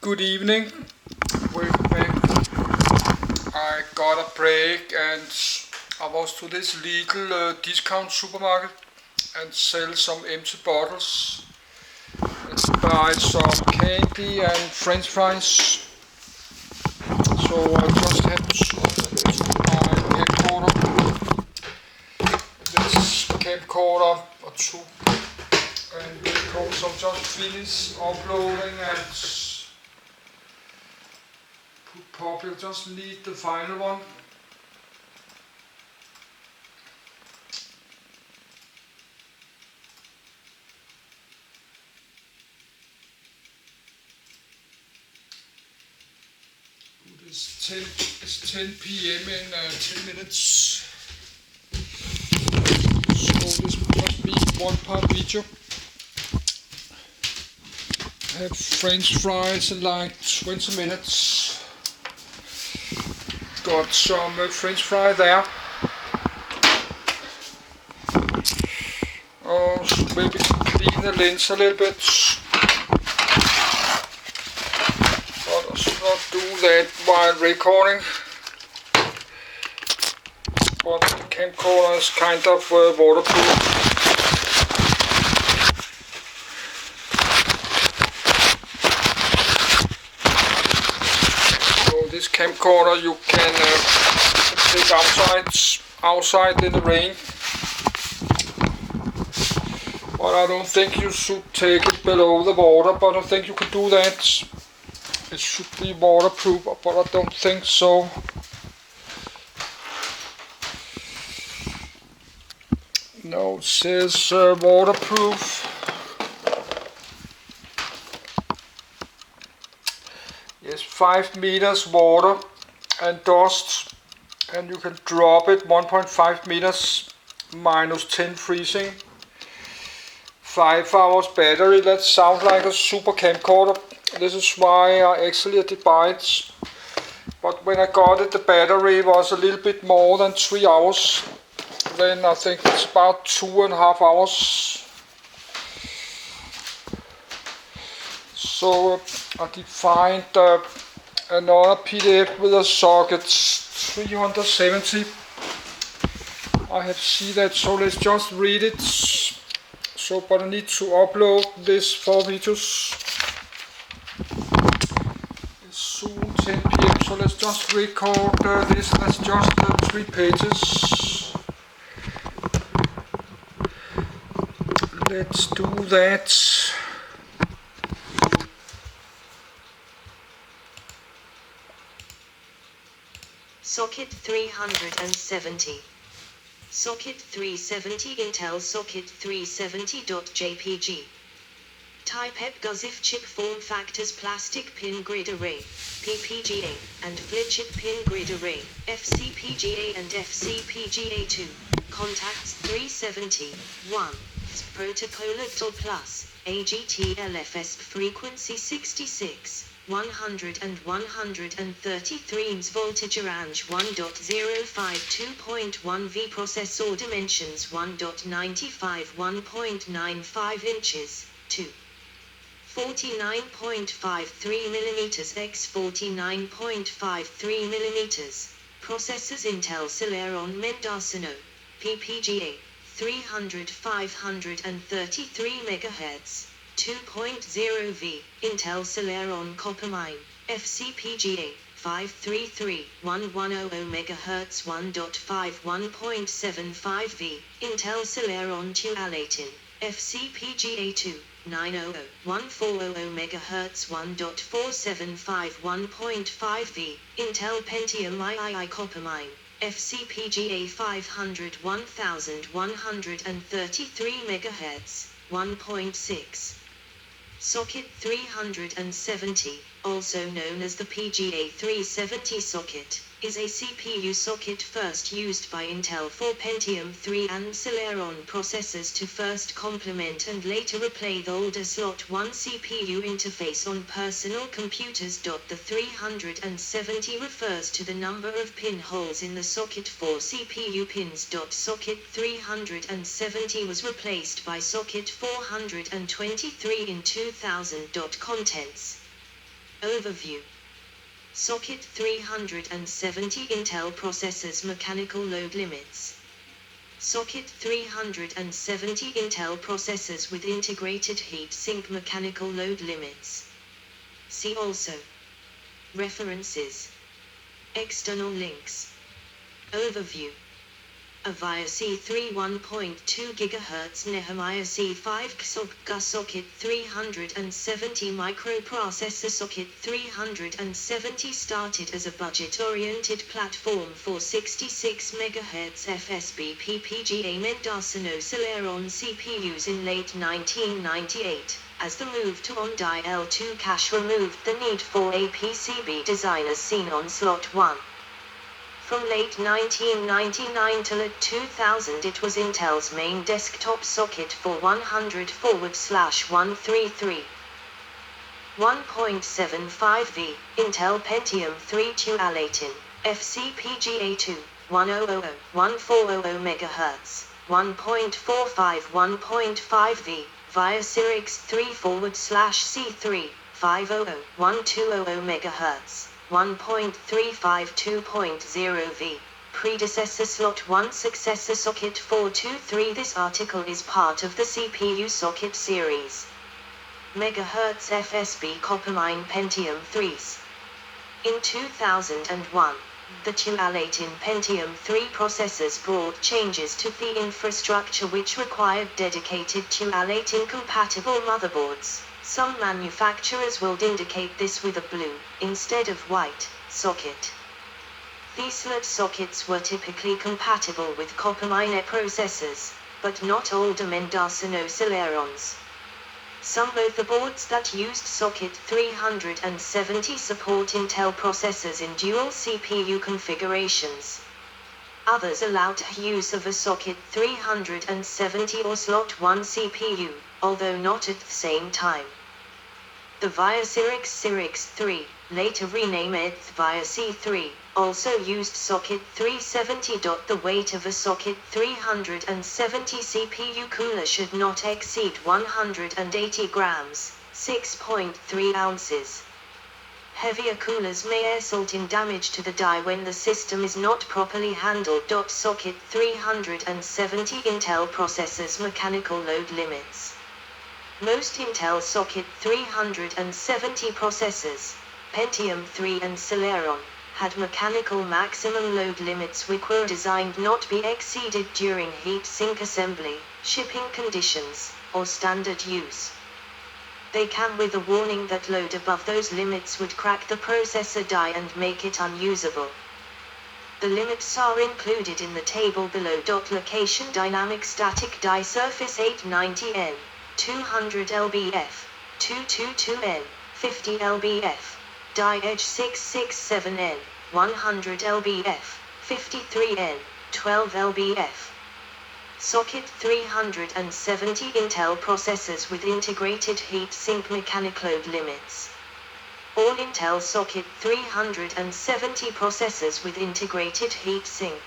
Good evening. Welcome back. I got a break and I was to this little discount supermarket and sell some empty bottles and buy some candy and french fries. So I just had to my camcorder. This camcorder or two. And because I'm just finished uploading and probably just need the final one. It's 10 p.m. in 10 minutes. So this must be one part video. I have french fries in like 20 minutes. Got some french fry there. Maybe clean the lens a little bit. But I should not do that while recording. But the camcorder is kind of waterproof. This camcorder you can take outside in the rain, but I don't think you should take it below the water, but I think you can do that. It should be waterproof, but I don't think so. No, it says waterproof. Yes, 5 meters water and dust, and you can drop it 1.5 meters, -10 freezing. 5 hours battery. That sounds like a super camcorder. This is why I actually did buy it. But when I got it, the battery was a little bit more than 3 hours. Then I think it's about 2.5 hours. So I did find another PDF with a socket 370. I have seen that, so let's just read it. So, but I need to upload this 4 videos. It's soon 10 p.m. So let's just record this. That's just 3 pages. Let's do that. Socket 370. Socket 370 Intel Socket 370.jpg. Type EP GUZIF chip form factors plastic pin grid array, PPGA, and FLIR chip pin grid array, FCPGA and FCPGA2. Contacts 370. 1. Protocol Octal Plus, AGT LFS frequency 66. 100 and 133 voltage range 1.052.1 V processor dimensions 1.95 1.95 inches 2 49.53 millimeters x 49.53 millimeters processors Intel Celeron Mendocino PPGA 300 533 MHz 2.0 V, Intel Celeron Coppermine, FCPGA, 533.1100 MHz 1.5 1.75 V, Intel Celeron Tualatin, FCPGA 2, 900.140 MHz 1.475 1.5 V, Intel Pentium III Coppermine, FCPGA 500 1133 MHz, 1.6. Socket 370, also known as the PGA 370 socket, is a CPU socket first used by Intel for Pentium III and Celeron processors to first complement and later replace the older Slot 1 CPU interface on personal computers. The 370 refers to the number of pinholes in the socket for CPU pins. Socket 370 was replaced by socket 423 in 2000. Contents: Overview. Socket 370 Intel processors mechanical load limits. Socket 370 Intel processors with integrated heatsink mechanical load limits. See also. References. External links. Overview. Avaya C3 1.2 GHz Nehemiah C5 XOGA Socket 370 microprocessor Socket 370 started as a budget-oriented platform for 66 MHz FSB PPGA Mendocino Celeron CPUs in late 1998, as the move to on-die L2 cache removed the need for a PCB design as seen on slot 1. From late 1999 till 2000 it was Intel's main desktop socket for 100/133. 1.75V, Intel Pentium 3 Tualatin, FCPGA2, 1000, 1400 MHz, 1.45 1.5V, via Cyrix 3/C3, 500, 1200 MHz. 1.35 2.0V, predecessor slot 1 successor socket 423. This article is part of the CPU socket series. Megahertz FSB Coppermine Pentium 3s. In 2001, the Tualatin Pentium 3 processors brought changes to the infrastructure which required dedicated Tualatin compatible motherboards. Some manufacturers will indicate this with a blue, instead of white, socket. These slot sockets were typically compatible with Coppermine processors, but not older Mendocino Celerons. Some motherboards that used socket 370 support Intel processors in dual CPU configurations. Others allowed use of a socket 370 or slot 1 CPU, although not at the same time. The Via Cyrix 3, later renamed Via C3, also used socket 370. The weight of a socket 370 CPU cooler should not exceed 180 grams, 6.3 ounces. Heavier coolers may result in damage to the die when the system is not properly handled. Socket 370 Intel processors mechanical load limits. Most Intel Socket 370 processors, Pentium 3 and Celeron, had mechanical maximum load limits which were designed not to be exceeded during heatsink assembly, shipping conditions, or standard use. They came with a warning that load above those limits would crack the processor die and make it unusable. The limits are included in the table below. Location Dynamic Static Die Surface 890N, 200 lbf, 222N, 50 lbf, Die Edge 667N, 100 lbf, 53N, 12 lbf. Socket 370 Intel processors with integrated heatsink mechanic load limits. All Intel Socket 370 processors with integrated heatsink,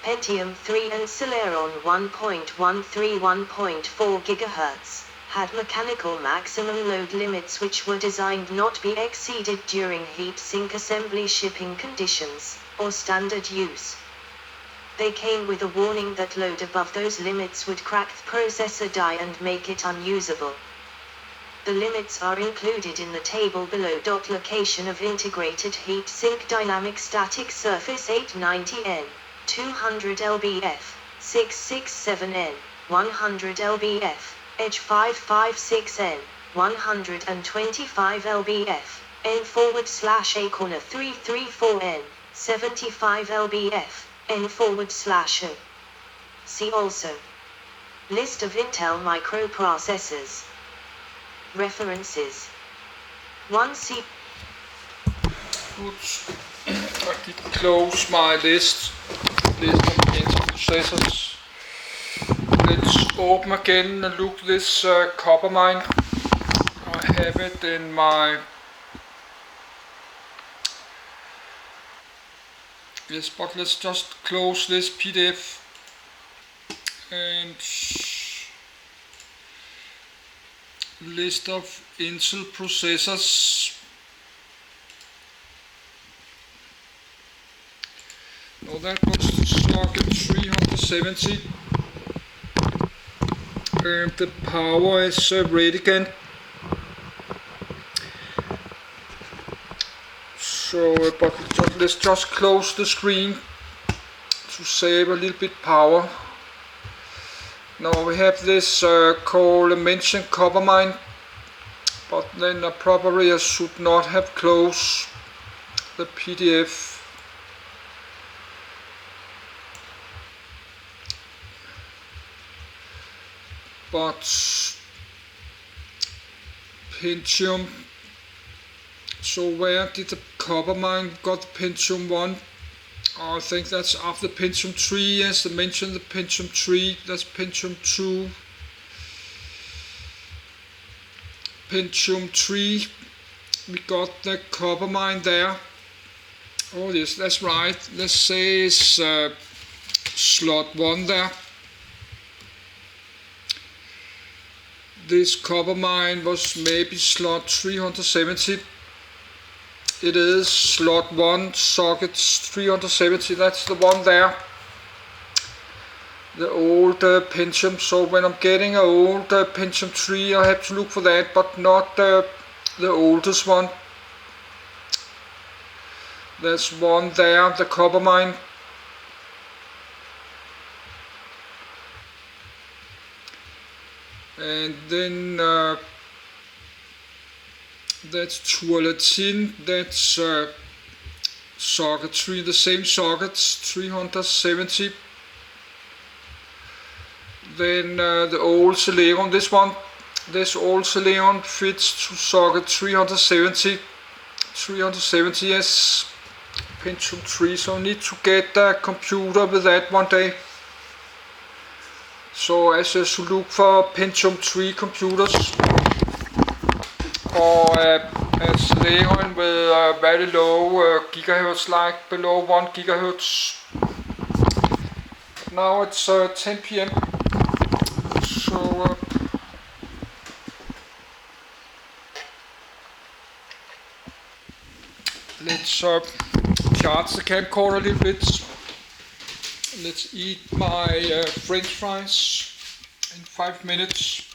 Pentium 3 and Celeron 1.13-1.4 GHz, had mechanical maximum load limits which were designed not to be exceeded during heatsink assembly shipping conditions, or standard use. They came with a warning that load above those limits would crack the processor die and make it unusable. The limits are included in the table below. Location of integrated heatsink Dynamic Static Surface 890N, 200 lbf, 667N, 100 lbf, Edge 556N, 125 lbf, N/A corner 334N, 75 lbf, N/O. See also. List of Intel microprocessors. References. 1C. Good. I did close my list of Intel processors. Let's open again and look this Coppermine. I have it in my yes, but let's just close this PDF and list of Intel processors. So that was socket 370. And the power is ready again. So, but let's just close the screen to save a little bit power. Now we have this called mention Coppermine, but then probably I should not have closed the PDF. But Pentium, so where did the Coppermine got the Pentium 1? I think that's after Pentium 3, yes, they mentioned the Pentium 3, that's Pentium 2. Pentium 3, we got the Coppermine there. Oh yes, that's right, let's say it's slot 1 there. This Coppermine was maybe slot 370. It is slot 1, socket 370, that's the one there. The old Pentium, so when I'm getting an old Pentium 3 I have to look for that, but not the oldest one. There's one there, the Coppermine. And then that's Tourlatine, that's socket 3, the same sockets, 370. Then the old Celeron, this old Celeron fits to socket 370, 370, yes, Pentium 3, so I need to get a computer with that one day. So I should look for Pentium 3 computers, or a Celeron with very low gigahertz, like below 1 gigahertz. Now it's 10 p.m. So let's charge the camcorder a little bit. Let's eat my French fries in 5 minutes.